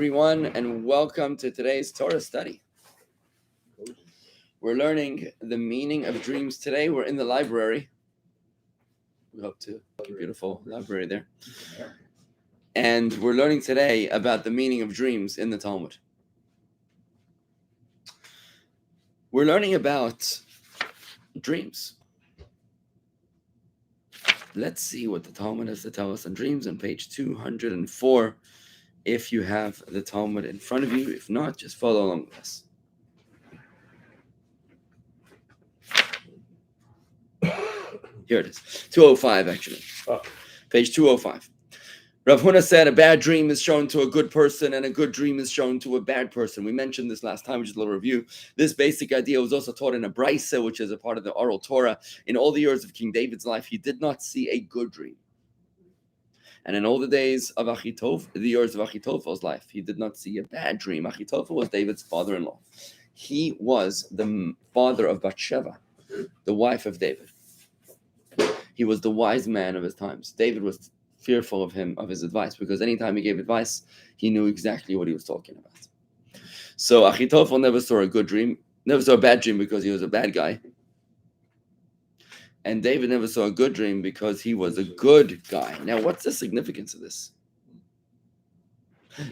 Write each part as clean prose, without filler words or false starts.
Everyone, and welcome to today's Torah study. We're learning the meaning of dreams today. We're in the library. We hope to have a beautiful library there. And we're learning today about the meaning of dreams in the Talmud. We're learning about dreams. Let's see what the Talmud has to tell us on dreams on page 204. If you have the Talmud in front of you, if not, just follow along with us. Here it is, 205 actually. Page 205. Rav Huna said a bad dream is shown to a good person and a good dream is shown to a bad person. We mentioned this last time, which is a little review. This basic idea was also taught in a Brisa, which is a part of the oral Torah. In all the years of King David's life, he did not see a good dream. And in all the days of the years of Achitophel's life, he did not see a bad dream. Achitophel was David's father-in-law. He was the father of Bathsheba, the wife of David. He was the wise man of his times. David was fearful of him, of his advice, because anytime he gave advice, he knew exactly what he was talking about. So Achitophel never saw a good dream, never saw a bad dream because he was a bad guy. And David never saw a good dream because he was a good guy. Now, what's the significance of this?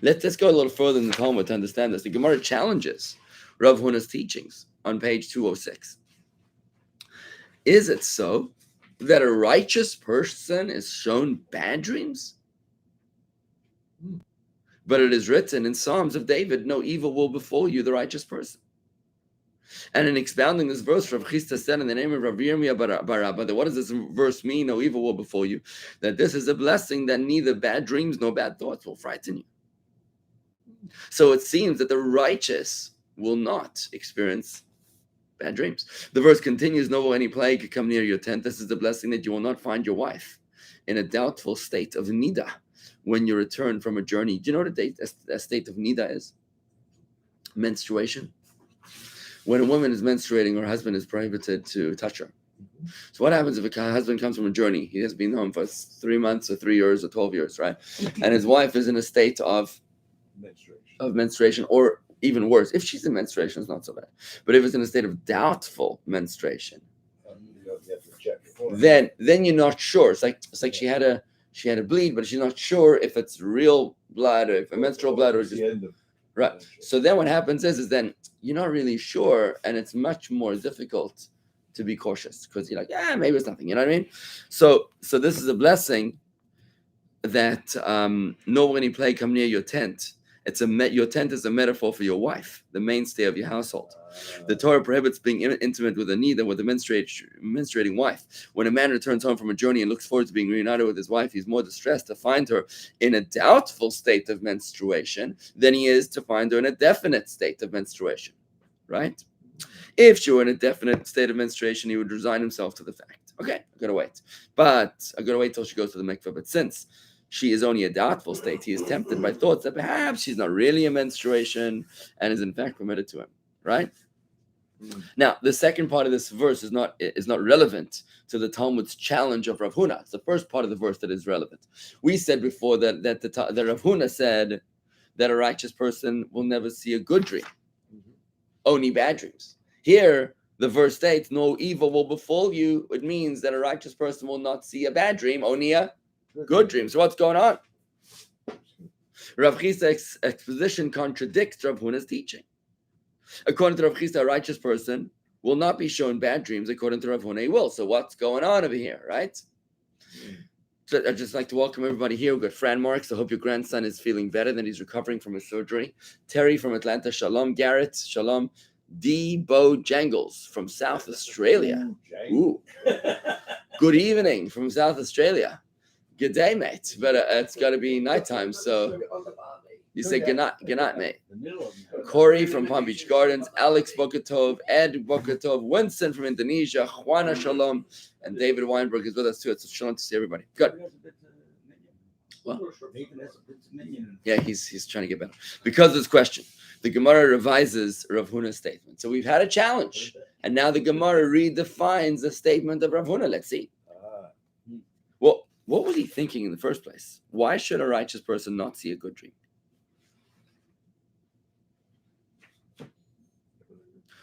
Let's go a little further in the Talmud to understand this. The Gemara challenges Rav Huna's teachings on page 206. Is it so that a righteous person is shown bad dreams? But it is written in Psalms of David, no evil will befall you, the righteous person. And in expounding this verse, Rav Chisda said in the name of Rav Yirmiyah bar Abba, that what does this verse mean, no evil will befall you? That this is a blessing that neither bad dreams nor bad thoughts will frighten you. So it seems that the righteous will not experience bad dreams. The verse continues, no will any plague come near your tent. This is the blessing that you will not find your wife in a doubtful state of nida when you return from a journey. Do you know what a state of nida is? Menstruation. When a woman is menstruating, her husband is prohibited to touch her. So what happens if a husband comes from a journey? He has been home for 3 months or 3 years or 12 years, right? And his wife is in a state of menstruation, or even worse, if she's in menstruation, it's not so bad. But if it's in a state of doubtful menstruation, then you're not sure. It's like she had a bleed, but she's not sure if it's real blood or if a menstrual blood or just right. So then what happens is then you're not really sure, and it's much more difficult to be cautious because you're like, yeah, maybe it's nothing. You know what I mean? So this is a blessing that no any plague come near your tent. Your tent is a metaphor for your wife, the mainstay of your household. The Torah prohibits being intimate with a nida, with a menstruating wife. When a man returns home from a journey and looks forward to being reunited with his wife, he's more distressed to find her in a doubtful state of menstruation than he is to find her in a definite state of menstruation, right? If she were in a definite state of menstruation, he would resign himself to the fact. Okay, I'm going to wait till she goes to the mikveh. But since she is only a doubtful state, he is tempted by thoughts that perhaps she's not really a menstruation and is in fact permitted to him, right? Now, the second part of this verse is not relevant to the Talmud's challenge of Rav Huna. It's the first part of the verse that is relevant. We said before that Rav Huna said that a righteous person will never see a good dream, only bad dreams. Here, the verse states, no evil will befall you. It means that a righteous person will not see a bad dream, only a good dream. So what's going on? Rav Chisda's exposition contradicts Rav Huna's teaching. According to Rav Chisda, a righteous person will not be shown bad dreams. According to Rav Huna, he will. So what's going on over here, right? So I'd just like to welcome everybody here. We've got Fran Marks. I hope your grandson is feeling better, that he's recovering from his surgery. Terry from Atlanta, shalom. Garrett, shalom. D. Bojangles from South Australia. Ooh. Good evening from South Australia. Good day, mate. But it's got to be nighttime, so you say good night, mate. Corey from Palm Beach Gardens, Alex Bokatov, Ed Bokatov, Winston from Indonesia, Juana Shalom, and David Weinberg is with us too. It's shalom to see everybody. Good. Well, yeah, he's trying to get better. Because of this question, the Gemara revises Rav Huna's statement. So we've had a challenge, and now the Gemara redefines the statement of Rav Huna. Let's see. Well, what was he thinking in the first place? Why should a righteous person not see a good dream?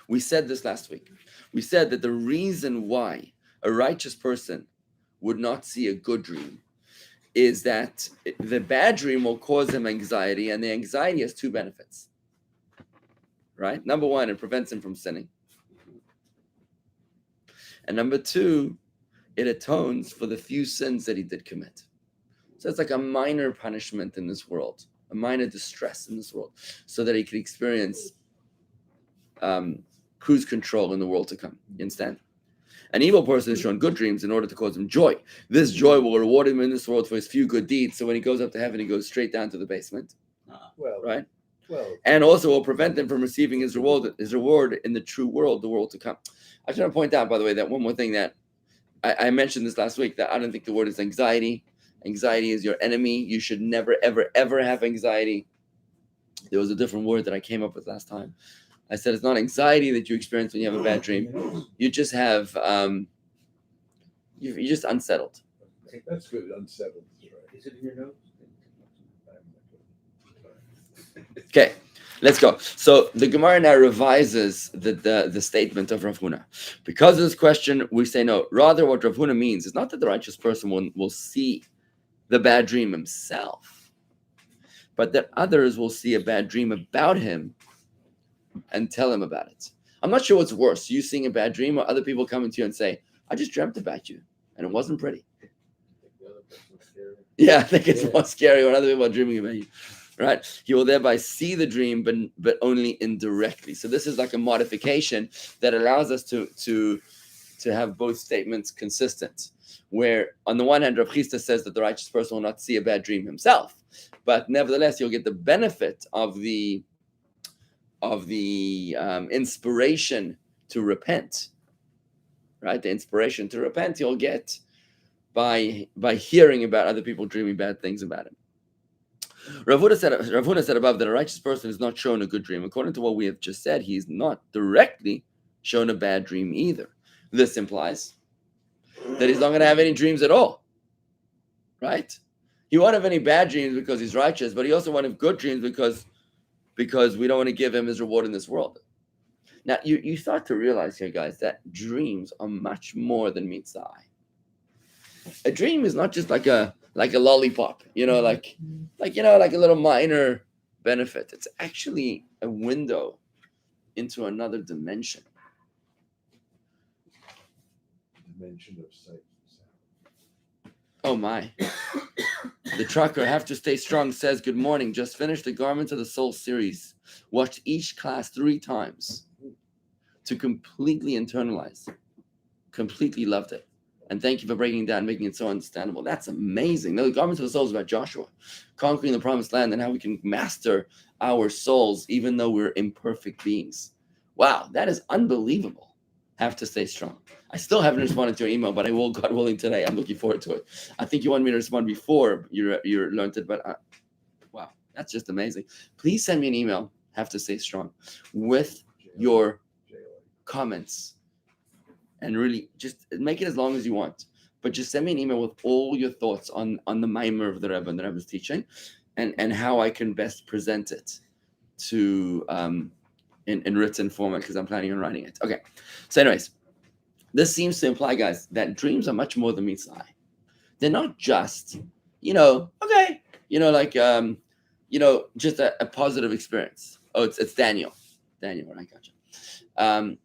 We said this last week. We said that the reason why a righteous person would not see a good dream is that the bad dream will cause him anxiety, and the anxiety has two benefits. Right? Number one, it prevents him from sinning. And number two, it atones for the few sins that he did commit. So it's like a minor punishment in this world, a minor distress in this world, so that he can experience cruise control in the world to come. You understand? An evil person is shown good dreams in order to cause him joy. This joy will reward him in this world for his few good deeds. So when he goes up to heaven, he goes straight down to the basement. Right? And also will prevent him from receiving his reward in the true world, the world to come. I just want to point out, by the way, that one more thing that I mentioned this last week, that I don't think the word is anxiety. Anxiety is your enemy. You should never, ever, ever have anxiety. There was a different word that I came up with last time. I said it's not anxiety that you experience when you have a bad dream. You just have, you're just unsettled. That's good, unsettled. Is it in your notes? Okay, let's go. So the Gemara now revises the statement of Rav Huna. Because of this question, we say no. Rather, what Rav Huna means is not that the righteous person will see the bad dream himself, but that others will see a bad dream about him and tell him about it. I'm not sure what's worse, you seeing a bad dream or other people coming to you and say, I just dreamt about you and it wasn't pretty. Yeah, I think it's more scary when other people are dreaming about you. Right? He will thereby see the dream, but only indirectly. So this is like a modification that allows us to have both statements consistent. Where on the one hand, Rav Chisda says that the righteous person will not see a bad dream himself, but nevertheless, you'll get the benefit of the inspiration to repent. Right? The inspiration to repent you'll get by hearing about other people dreaming bad things about him. Rav Huna said above that a righteous person is not shown a good dream. According to what we have just said, he is not directly shown a bad dream either. This implies that he's not going to have any dreams at all. Right? He won't have any bad dreams because he's righteous, but he also won't have good dreams because we don't want to give him his reward in this world. Now, you start to realize here, guys, that dreams are much more than meets the eye. A dream is not just like a lollipop, like a little minor benefit. It's actually a window into another dimension. Dimension of sight and sound. Oh my. The trucker, have to stay strong, says, good morning. Just finished the Garments of the Soul series. Watched each class 3 times to completely internalize. Completely loved it. And thank you for breaking it down, making it so understandable. That's amazing. The Garments of the Soul is about Joshua, conquering the promised land and how we can master our souls, even though we're imperfect beings. Wow, that is unbelievable. Have to stay strong. I still haven't responded to your email, but I will, God willing, today. I'm looking forward to it. I think you wanted me to respond before you learned it, but wow, that's just amazing. Please send me an email, have to stay strong, with your comments. And really just make it as long as you want. But just send me an email with all your thoughts on the Maimer of the Rebbe and the Rebbe's teaching and how I can best present it to in written format, because I'm planning on writing it. Okay. So anyways, this seems to imply, guys, that dreams are much more than meets the eye. They're not just, okay, just a positive experience. Oh, it's Daniel. Daniel, I gotcha.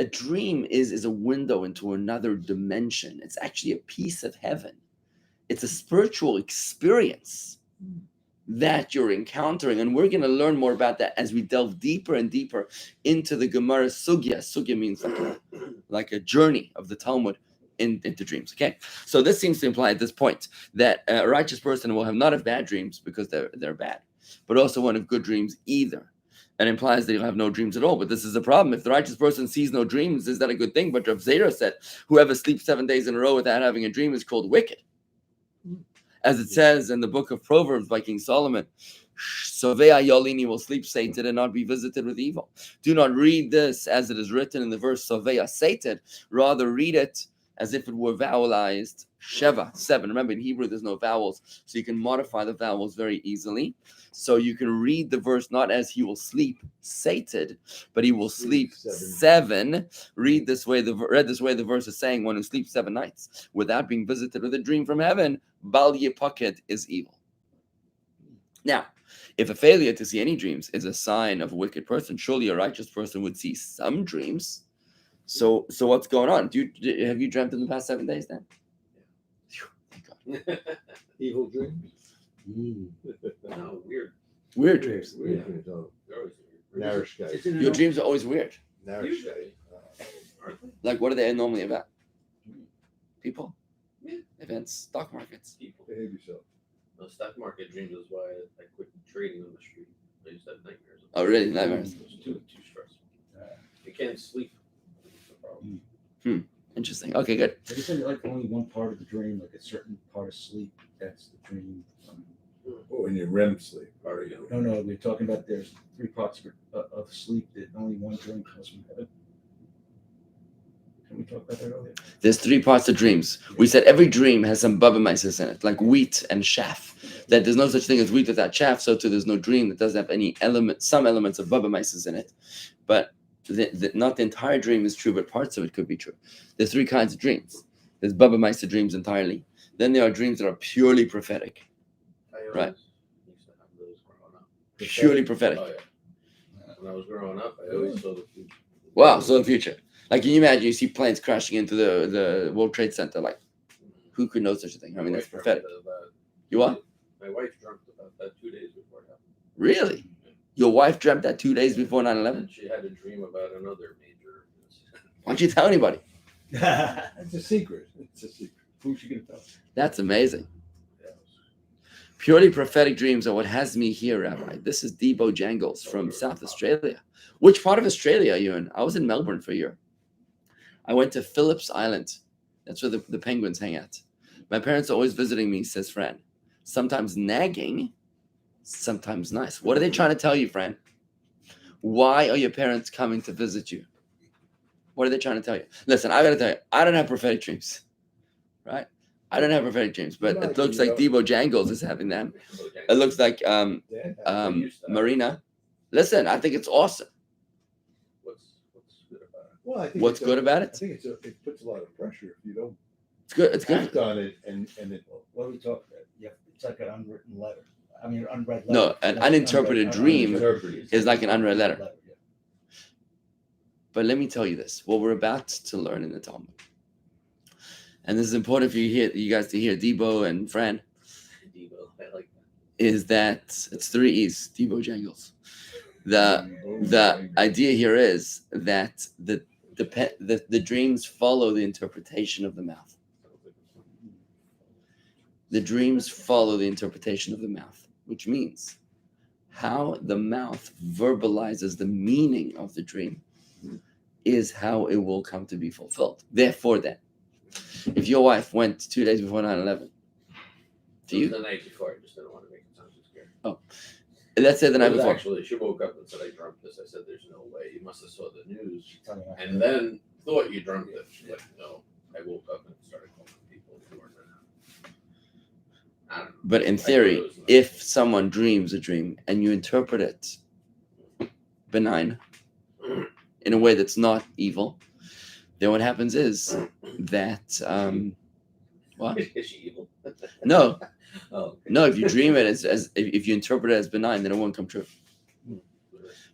A dream is a window into another dimension. It's actually a piece of heaven. It's a spiritual experience that you're encountering. And we're going to learn more about that as we delve deeper and deeper into the Gemara Sugya. Sugya means like a journey of the Talmud into dreams. Okay, so this seems to imply at this point that a righteous person will not have bad dreams because they're bad, but also won't have good dreams either. And implies that you'll have no dreams at all. But this is the problem. If the righteous person sees no dreams, is that a good thing? But Rav Zera said, whoever sleeps 7 days in a row without having a dream is called wicked. As it says in the book of Proverbs by King Solomon, Sovea Yolini will sleep sated and not be visited with evil. Do not read this as it is written in the verse Sovea sated. Rather read it as if it were vowelized. Sheva, 7. Remember, in Hebrew, there's no vowels, so you can modify the vowels very easily. So you can read the verse not as he will sleep sated, but he will sleep 7. Read this way. Read this way, the verse is saying, one who sleeps 7 nights without being visited with a dream from heaven, Bal Yipaket is evil. Now, if a failure to see any dreams is a sign of a wicked person, surely a righteous person would see some dreams. So what's going on? Have you dreamt in the past 7 days then? Phew, thank God. Evil dreams? No, weird. Weird dreams. Weird dreams. Oh, They're always weird. Narrow-sky. Your dreams are always weird. Narrow-sky. Aren't they? Like, what are they normally about? People? Yeah. Events? Stock markets? People. Behave yourself. The stock market dreams is why I quit trading on the street. I used to have nightmares. Oh, really? Nightmares? It was too stressful. You can't sleep. That's the problem. Interesting. Okay, good. They said like only one part of the dream, like a certain part of sleep, that's the dream. Oh, in your REM sleep. Are you? No, we're talking about there's 3 parts of sleep that only one dream comes from heaven. Can we talk about that earlier? There's 3 parts of dreams. We said every dream has some baba mices in it, like wheat and chaff. That there's no such thing as wheat without chaff, so too there's no dream that doesn't have some elements of baba mices in it. But not the entire dream is true, but parts of it could be true. There's 3 kinds of dreams. There's baba mice dreams entirely. Then there are dreams that are purely prophetic. Right. Used to have those growing up. Purely prophetic. Oh, yeah. When I was growing up, I always saw the future. Wow, so the future. Like, can you imagine you see planes crashing into the World Trade Center? Like, who could know such a thing? I mean, that's prophetic. You what? My wife dreamt about that 2 days before it happened. Really? Your wife dreamt that 2 days before 9/11? And she had a dream about another major. Why don't you tell anybody? It's a secret. It's a secret. Who's she gonna tell? That's amazing. Yeah, Purely prophetic dreams are what has me here, Rabbi. This is Debo Jangles from South Australia. Which part of Australia are you in? I was in Melbourne for a year. I went to Phillips Island. That's where the penguins hang out. My parents are always visiting me, says Fran. Sometimes nagging, sometimes nice. What are they trying to tell you, Fran? Why are your parents coming to visit you? What are they trying to tell you? Listen, I got to tell you, I don't have prophetic dreams, right? I don't have prophetic dreams, but it looks like Debo Jangles is having them. It looks like Marina. Listen, I think it's awesome. What's good about it? Well, I think What's good about I it? think it puts a lot of pressure if you don't It's good. It's good. act on it and it. What are we talking about? Yeah, it's like an unwritten letter. I mean, an unread letter. No, an uninterpreted dream is like an unread letter. Yeah. But let me tell you this: what we're about to learn in the Talmud, and this is important for you guys to hear, Debo and Fran, Debo, I like that. is that it's 3 E's, Debo Jangles. The idea here is that the dreams follow the interpretation of the mouth. The dreams follow the interpretation of the mouth, which means how the mouth verbalizes the meaning of the dream is how it will come to be fulfilled. Therefore, then, if your wife went 2 days before 9/11, to you, The night before, I just didn't want to make it sound too scary. let's say the night It was before. Actually, she woke up and said, I dreamt this. I said, there's no way. You must have saw the news. Tell me after. And then thought you dreamt it. She's like, no. I woke up and started calling people who weren't in. I don't know. But in theory, if someone dreams a dream and you interpret it benign in a way that's not evil, then what happens is that what? Is she evil? No, Oh, okay. no. If you dream it as if you interpret it as benign, then it won't come true.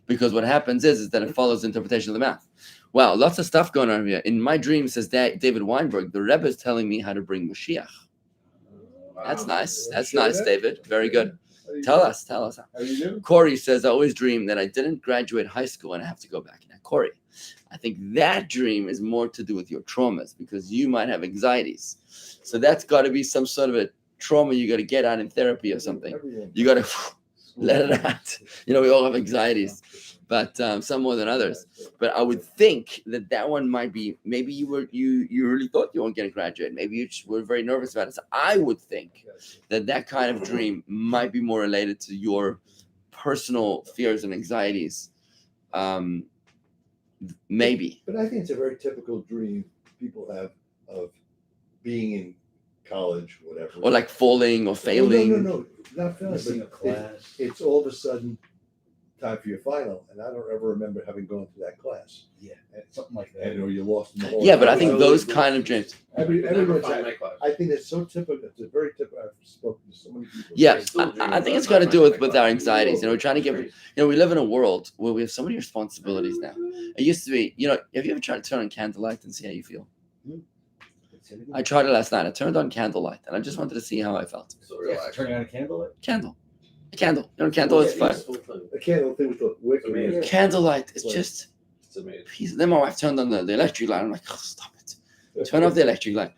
Because what happens is that it follows the interpretation of the mouth. Wow, lots of stuff going on here. In my dream, says David Weinberg, the Rebbe is telling me how to bring Mashiach. That's nice. That's nice, David. Very good. Tell us. How you doing? Corey says, I always dream that I didn't graduate high school and I have to go back. Now, Corey, I think that dream is more to do with your traumas because you might have anxieties. So that's got to be some sort of a trauma you got to get out in therapy or something. You got to let it out. You know, we all have anxieties, but some more than others. But I would think that one might be, maybe you really thought you weren't going to graduate. Maybe you just were very nervous about it. So I would think that kind of dream might be more related to your personal fears and anxieties. Maybe. But I think it's a very typical dream people have of being in college, whatever. Or like falling or failing. No, not failing, Missing a but class. it's all of a sudden time for your final, and I don't ever remember having gone to that class. Yeah, something like that. Or you lost in the whole. Yeah, but I think So those we- kind of dreams. Everyone's. find my class. I think it's so typical. It's a very typical. I've spoken to so many people. Yeah, I still dream I think about it's got to my do with class. our anxieties. We're trying to get. We live in a world where we have so many responsibilities now. It used to be, have you ever tried to turn on candlelight and see how you feel? I tried it last night. I turned on candlelight and I just wanted to see how I felt. So relaxed. Turning on a candle. A candle. Candle is fine. The candle thing with the wick. I mean, Candlelight is just It's amazing. peace. Then my wife turned on the electric light. I'm like, oh, stop it. Turn off the electric light.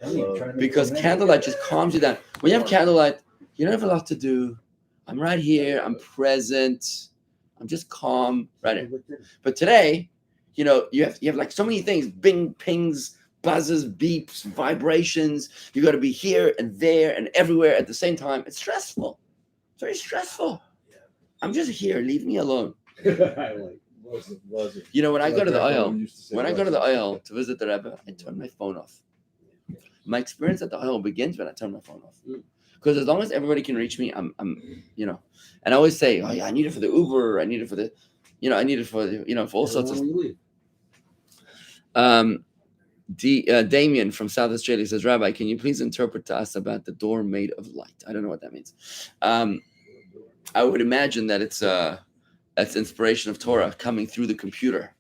Because candlelight just calms you down. When you have candlelight, you don't have a lot to do. I'm right here. I'm present. I'm just calm. Right here. But today, you have like so many things: bing, pings, buzzes, beeps, vibrations. You got to be here and there and everywhere at the same time. It's stressful. It's very stressful. I'm just here. Leave me alone. Wasn't. When I go to the Like aisle, used to say, when I go to the wasn't. aisle to visit the Rebbe, I turn my phone off. My experience at the aisle begins when I turn my phone off. Because as long as everybody can reach me, I'm and I always say, oh yeah, I need it for the Uber, I need it for the, I need it for the, for all sorts of. Damien from South Australia says, Rabbi, can you please interpret to us about the door made of light? I don't know what that means. I would imagine that that's inspiration of Torah coming through the computer,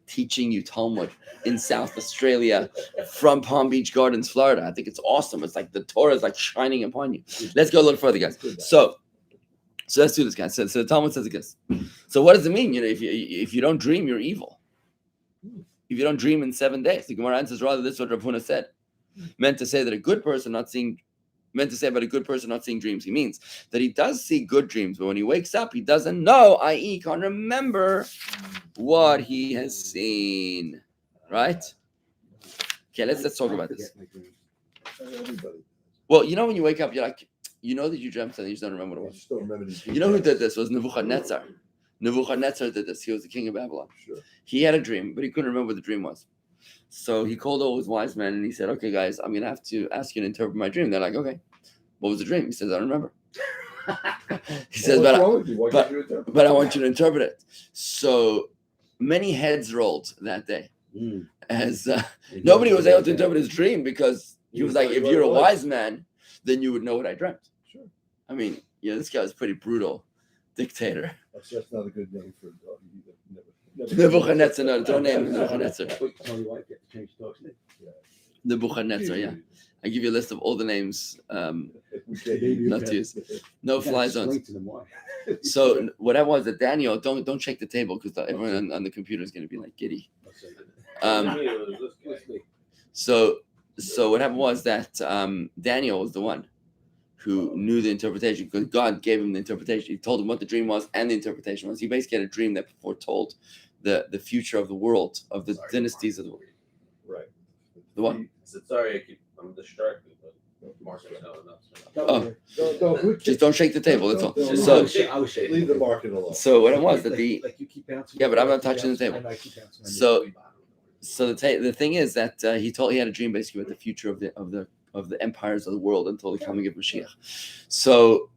teaching you Talmud in South Australia from Palm Beach Gardens, Florida. I think it's awesome. It's like the Torah is like shining upon you. Let's go a little further, guys. So let's do this, guys. So the Talmud says this. So what does it mean? If you don't dream, you're evil. If you don't dream in 7 days, the Gemara answers rather this is what Rav Huna said. Meant to say about a good person not seeing dreams. He means that he does see good dreams, but when he wakes up, he doesn't know, i.e., can't remember what he has seen. Right? Okay, let's talk about this. Everybody. Well, when you wake up, you're like, that you dreamt something, you just don't remember what it I was. just don't remember these You know who did this? It was Nebuchadnezzar. Nebuchadnezzar did this. He was the king of Babylon. Sure. He had a dream, but he couldn't remember what the dream was. So he called all his wise men and he said, okay, guys, I'm going to have to ask you to interpret my dream. They're like, okay, what was the dream? He says, I don't remember. He says, but I want you to interpret it. So many heads rolled that day as nobody was able to interpret his dream because he was like, if you're a wise man, then you would know what I dreamt. Sure. I mean, this guy was pretty brutal dictator. That's not a good name for a dog either. Nebuchadnezzar, no, don't name him Nebuchadnezzar. Yeah. Nebuchadnezzar, yeah. I give you a list of all the names not to use. No fly zones. So what I was that Daniel, don't shake the table because everyone on the computer is going to be like giddy. So what happened was that Daniel was the one who knew the interpretation because God gave him the interpretation. He told him what the dream was and the interpretation was. He basically had a dream that foretold the future of the world, of the dynasties of the world. Right. The what? Sorry, I'm distracted, but Mark's telling us. Just don't shake the table. That's all. Don't- So I was shaking. Leave the market alone. So what it was that Like you keep bouncing. Yeah, but I'm not touching the table. I know, I keep bouncing. So the thing is that he had a dream basically about the future of the empires of the world until the coming of Mashiach. So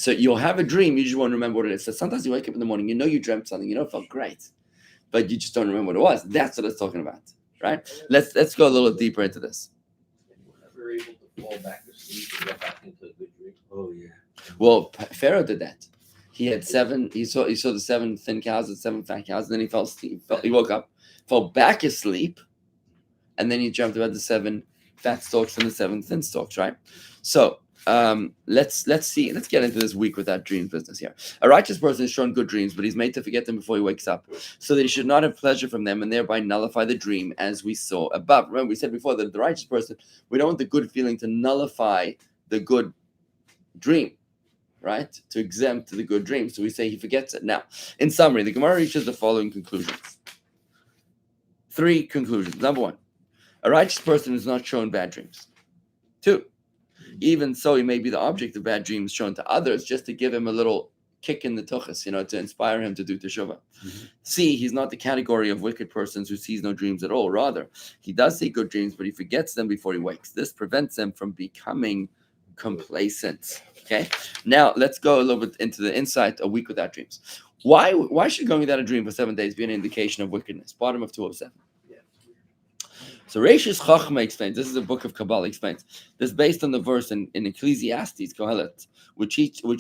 you'll have a dream, you just won't remember what it is. So sometimes you wake up in the morning, you dreamt something, it felt great, but you just don't remember what it was. That's what it's talking about, right? Let's go a little deeper into this. Were able to fall back to sleep and get back into a good dream? Oh yeah. Well, Pharaoh did that. He had seven. He saw the 7 thin cows and 7 fat cows, and then he fell asleep. He woke up, fell back asleep, and then he dreamt about the 7 fat stalks and the 7 thin stalks. Right. So let's get into this week without dreams business here. A righteous person is shown good dreams, but he's made to forget them before he wakes up, so that he should not have pleasure from them and thereby nullify the dream, as we saw above. Remember, we said before that the righteous person, we don't want the good feeling to nullify the good dream, right? To exempt the good dream. So we say he forgets it. Now, in summary, the Gemara reaches the following conclusions. 3 conclusions. Number 1, a righteous person is not shown bad dreams. 2, even so, he may be the object of bad dreams shown to others just to give him a little kick in the tuchus, to inspire him to do teshuvah. C, he's not the category of wicked persons who sees no dreams at all. Rather, he does see good dreams, but he forgets them before he wakes. This prevents him from becoming complacent. Okay, now let's go a little bit into the insight, a week without dreams. Why should going without a dream for 7 days be an indication of wickedness? Bottom of 207. So Reishis Chachma explains, this is a book of Kabbalah, explains, this is based on the verse in Ecclesiastes, Kohelet, which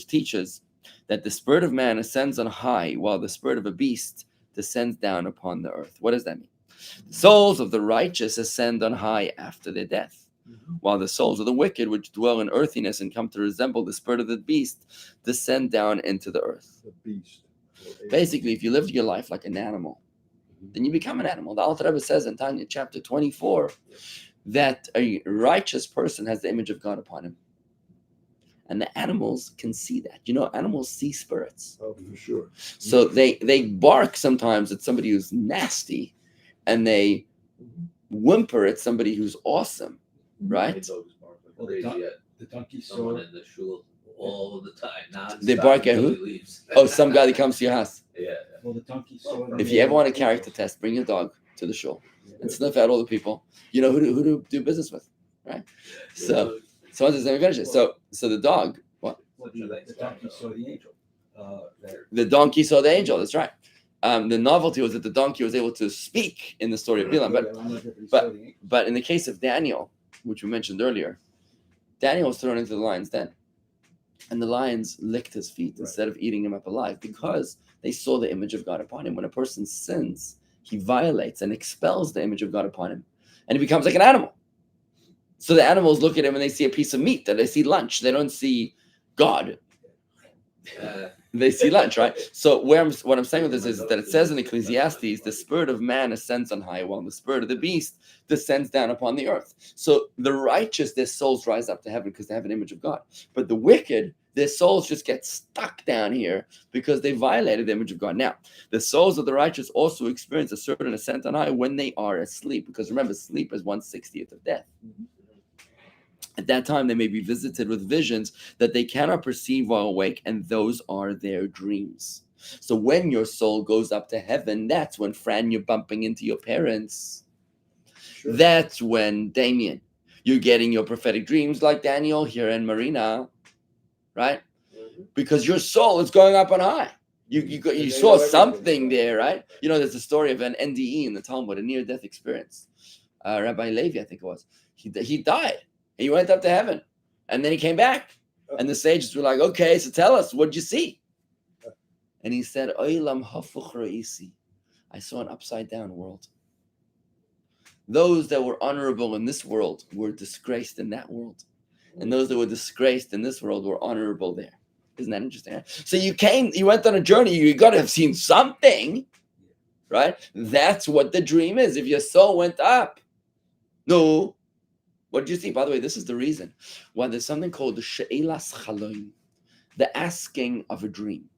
teaches that the spirit of man ascends on high, while the spirit of a beast descends down upon the earth. What does that mean? The souls of the righteous ascend on high after their death, while the souls of the wicked, which dwell in earthiness and come to resemble the spirit of the beast, descend down into the earth. The beast. Basically, if you live your life like an animal, then you become an animal. The Alter Rebbe says in Tanya chapter 24 that a righteous person has the image of God upon him. And the animals can see that. Animals see spirits. Oh, for sure. So they bark sometimes at somebody who's nasty, and they whimper at somebody who's awesome, right? Well, the donkey Someone saw. in the shul all the time. They bark at who? Leaves. Oh, some guy that comes to your house. Yeah. Well, the donkey saw. If you ever want a character test, bring your dog to the shul and sniff out all the people who to do business with, right? So let me finish it. So the dog, what? Well, the donkey saw the angel. The donkey saw the angel. That's right. The novelty was that the donkey was able to speak in the story of Bilam. But in the case of Daniel, which we mentioned earlier, Daniel was thrown into the lion's den, and the lions licked his feet instead of eating him up alive because they saw the image of God upon him. When a person sins, he violates and expels the image of God upon him, and he becomes like an animal. So the animals look at him and they see a piece of meat, that they see lunch. They don't see God. They see lunch, right? So what I'm saying with this is that it says in Ecclesiastes, the spirit of man ascends on high, while the spirit of the beast descends down upon the earth. So the righteous, their souls rise up to heaven because they have an image of God. But the wicked, their souls just get stuck down here because they violated the image of God. Now, the souls of the righteous also experience a certain ascent on high when they are asleep, because remember, sleep is 1/60th of death. At that time, they may be visited with visions that they cannot perceive while awake, and those are their dreams. So when your soul goes up to heaven, that's when, Fran, you're bumping into your parents. Sure. That's when, Damien, you're getting your prophetic dreams like Daniel here in Marina, right? Because your soul is going up on high. You saw something there, right? There's a story of an NDE in the Talmud, a near-death experience. Rabbi Levi, I think it was. He died. He went up to heaven, and then he came back, and the sages were like, "Okay, so tell us, what did you see?" And he said, "Oilam hafuch ra'isi." I saw an upside-down world. Those that were honorable in this world were disgraced in that world, and those that were disgraced in this world were honorable there. Isn't that interesting? So you went on a journey. You got to have seen something, right? That's what the dream is. If your soul went up, no. What did you see? By the way, this is the reason why there's something called the she'elas chaloim, the asking of a dream.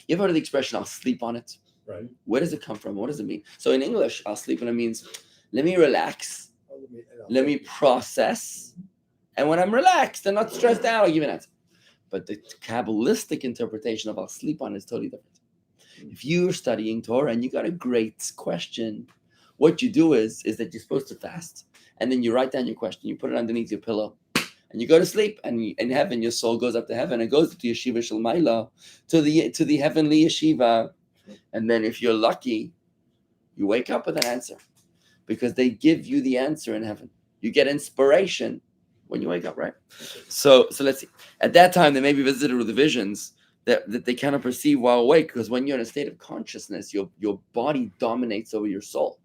You ever heard of the expression, I'll sleep on it? Right. Where does it come from? What does it mean? So in English, I'll sleep on it means, let me relax, let me process, and when I'm relaxed and not stressed out, I'll give an answer. But the Kabbalistic interpretation of I'll sleep on it is totally different. If you're studying Torah and you got a great question, what you do is that you're supposed to fast. And then you write down your question, you put it underneath your pillow, and you go to sleep. And in heaven, your soul goes up to heaven and goes to Yeshiva Shel Maila, to the heavenly yeshiva. And then if you're lucky, you wake up with an answer, because they give you the answer in heaven. You get inspiration when you wake up, right? So let's see. At that time, they may be visited with the visions that they cannot perceive while awake, because when you're in a state of consciousness, your body dominates over your soul.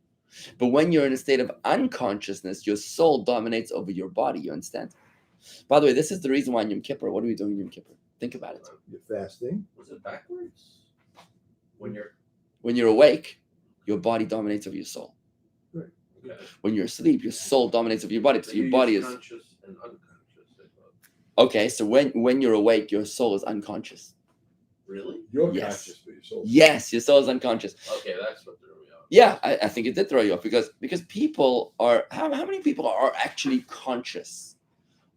But when you're in a state of unconsciousness, your soul dominates over your body. You understand? By the way, this is the reason why in Yom Kippur, what are we doing in Yom Kippur? Think about it. You're fasting. Was it backwards? When you're awake, your body dominates over your soul. Right. Okay. When you're asleep, your soul dominates over your body. So your body is conscious and unconscious. okay. So when you're awake, your soul is unconscious. Really? You're Yes. conscious, but your soul. Yes, your soul is unconscious. Okay, that's what they're doing. Yeah, I think it did throw you off because people are how many people are actually conscious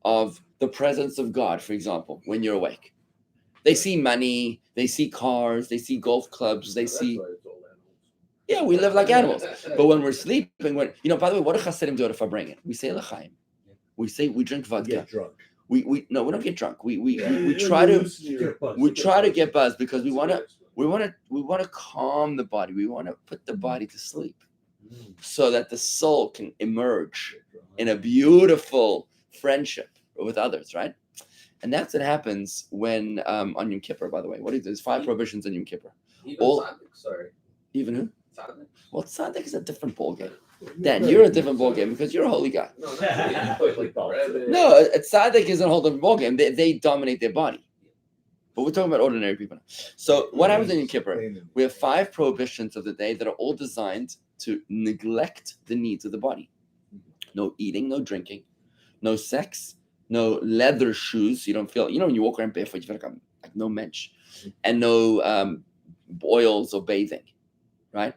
of the presence of God, for example, when you're awake? They see money, they see cars, they see golf clubs, they see. Yeah, we live like animals. But when we're sleeping, by the way, what do Hasidim do at Farbrengen? We say L'chaim. We drink vodka. Get drunk. We don't get drunk. We try to get buzzed because we want to calm the body. We want to put the body to sleep so that the soul can emerge in a beautiful friendship with others, right? And that's what happens when on Yom Kippur, by the way. There's 5 prohibitions on Yom Kippur. Even who? Tzaddik. Well, Tzaddik is a different ballgame. Dan, you're a different ballgame because you're a holy guy. No, No, a Tzaddik is a whole different ballgame. They dominate their body. But we're talking about ordinary people now. So what happens in Yom Kippur? We have 5 prohibitions of the day that are all designed to neglect the needs of the body. No eating, no drinking, no sex, no leather shoes. You don't feel, when you walk around barefoot, you feel like no mensch. And no oils or bathing, right?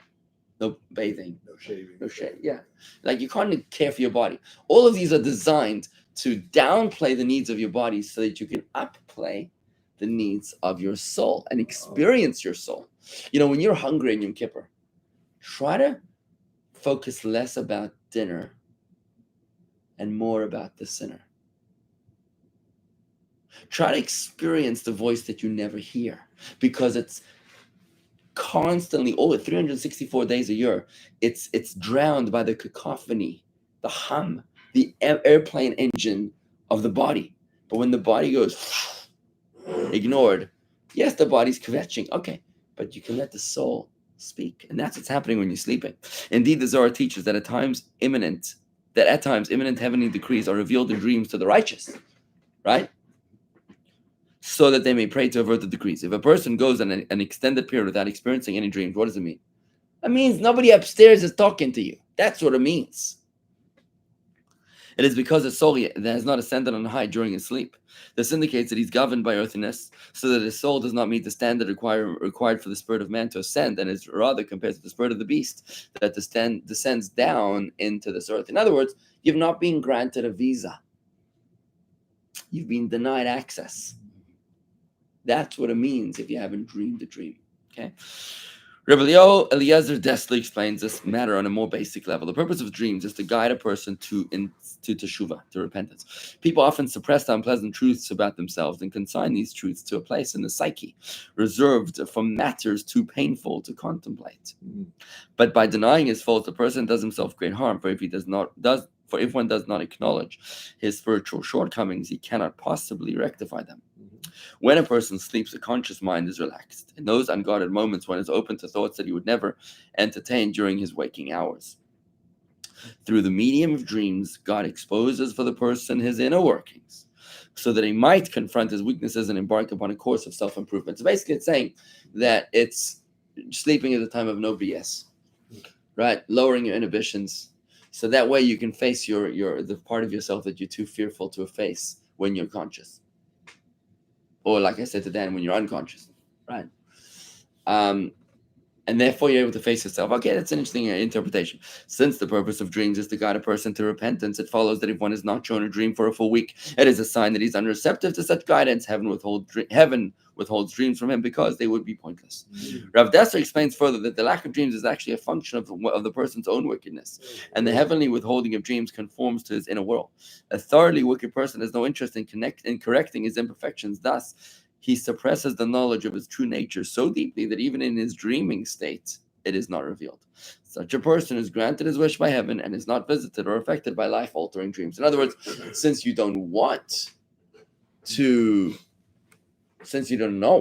No bathing. No shaving. No shave. Yeah. Like you can't care for your body. All of these are designed to downplay the needs of your body so that you can upplay the needs of your soul and experience your soul. When you're hungry in Yom Kippur, try to focus less about dinner and more about the sinner. Try to experience the voice that you never hear because it's constantly, all 364 days a year, it's drowned by the cacophony, the hum, the airplane engine of the body. But when the body goes ignored, yes, the body's kvetching, okay, but you can let the soul speak, and that's what's happening when you're sleeping. Indeed, the Zohar teaches that at times imminent heavenly decrees are revealed in dreams to the righteous, right? So that they may pray to avert the decrees. If a person goes an extended period without experiencing any dreams, what does it mean? It means nobody upstairs is talking to you. That's what it means. It is because the soul that has not ascended on high during his sleep. This indicates that he's governed by earthiness, so that his soul does not meet the standard required for the spirit of man to ascend, and is rather compared to the spirit of the beast that descends down into this earth. In other words, you've not been granted a visa. You've been denied access. That's what it means if you haven't dreamed a dream. Okay. Rabbi Eliezer Dessler explains this matter on a more basic level. The purpose of dreams is to guide a person to teshuvah, to repentance. People often suppress the unpleasant truths about themselves and consign these truths to a place in the psyche, reserved for matters too painful to contemplate. But by denying his faults, the person does himself great harm. For if one does not acknowledge his spiritual shortcomings, he cannot possibly rectify them. When a person sleeps, the conscious mind is relaxed. In those unguarded moments, one is open to thoughts that he would never entertain during his waking hours. Through the medium of dreams, God exposes for the person his inner workings, so that he might confront his weaknesses and embark upon a course of self-improvement. So basically, it's saying that sleeping is a time of no BS, right? Lowering your inhibitions, so that way you can face the part of yourself that you're too fearful to face when you're conscious. Or like I said to Dan, when you're unconscious, right? And therefore you're able to face yourself. Okay, that's an interesting interpretation. Since the purpose of dreams is to guide a person to repentance, it follows that if one is not shown a dream for a full week, it is a sign that he's unreceptive to such guidance. Heaven withholds dreams from him because they would be pointless. Rav Dessler explains further that the lack of dreams is actually a function of the person's own wickedness, and the heavenly withholding of dreams conforms to his inner world. A thoroughly wicked person has no interest in correcting his imperfections. Thus, he suppresses the knowledge of his true nature so deeply that even in his dreaming state, it is not revealed. Such a person is granted his wish by heaven and is not visited or affected by life-altering dreams. In other words, since you do not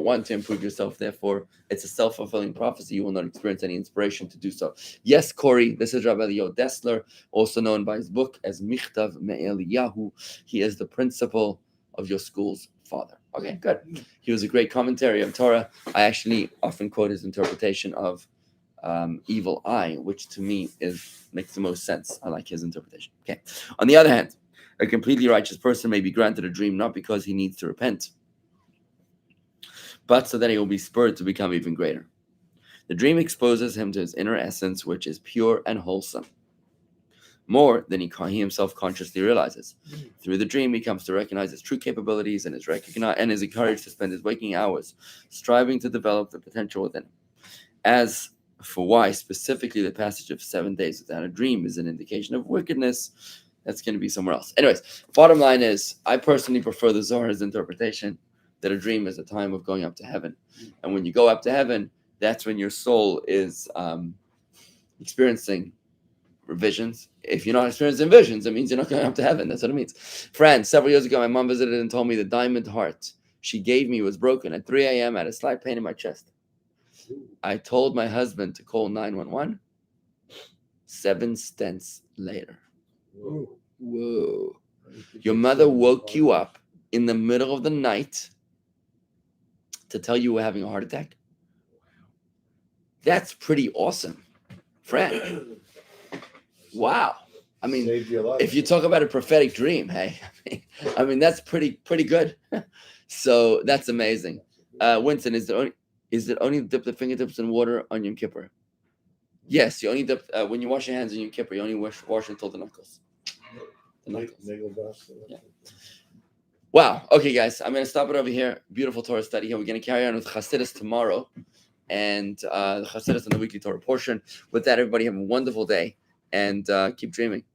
want to improve yourself, therefore, it's a self-fulfilling prophecy. You will not experience any inspiration to do so. Yes, Corey, this is Rabbi Dovid Dessler, also known by his book as Michtav Me'Eliyahu. He is the principal of your school's father. Okay, good. He was a great commentary of Torah. I actually often quote his interpretation of evil eye, which to me makes the most sense. I like his interpretation. Okay. On the other hand, a completely righteous person may be granted a dream not because he needs to repent, but so that he will be spurred to become even greater. The dream exposes him to his inner essence, which is pure and wholesome. more than he himself consciously realizes. Through the dream, he comes to recognize his true capabilities and is encouraged to spend his waking hours striving to develop the potential within him. As for why specifically the passage of 7 days without a dream is an indication of wickedness, that's going to be somewhere else. Anyways, bottom line is, I personally prefer the Zohar's interpretation that a dream is a time of going up to heaven. And when you go up to heaven, that's when your soul is experiencing visions. If you're not experiencing visions, it means you're not going up to heaven. That's what it means. Friends, several years ago, my mom visited and told me the diamond heart she gave me was broken at 3 a.m. I had a slight pain in my chest. I told my husband to call 911. 7 stents later. Whoa. Your mother woke you up in the middle of the night to tell you were having a heart attack? That's pretty awesome, friend. Wow. I mean, Saved your life. if you talk about a prophetic dream, hey, I mean that's pretty good. So that's amazing. Winston, is it only dip the fingertips in water on Yom Kippur? Yes, you only dip when you wash your hands on Yom Kippur. You only wash until the knuckles. The knuckles. Yeah. Wow. Okay, guys, I'm going to stop it over here. Beautiful Torah study here. We're going to carry on with Chassidus tomorrow, and the Chassidus on the weekly Torah portion. With that, everybody have a wonderful day, and keep dreaming.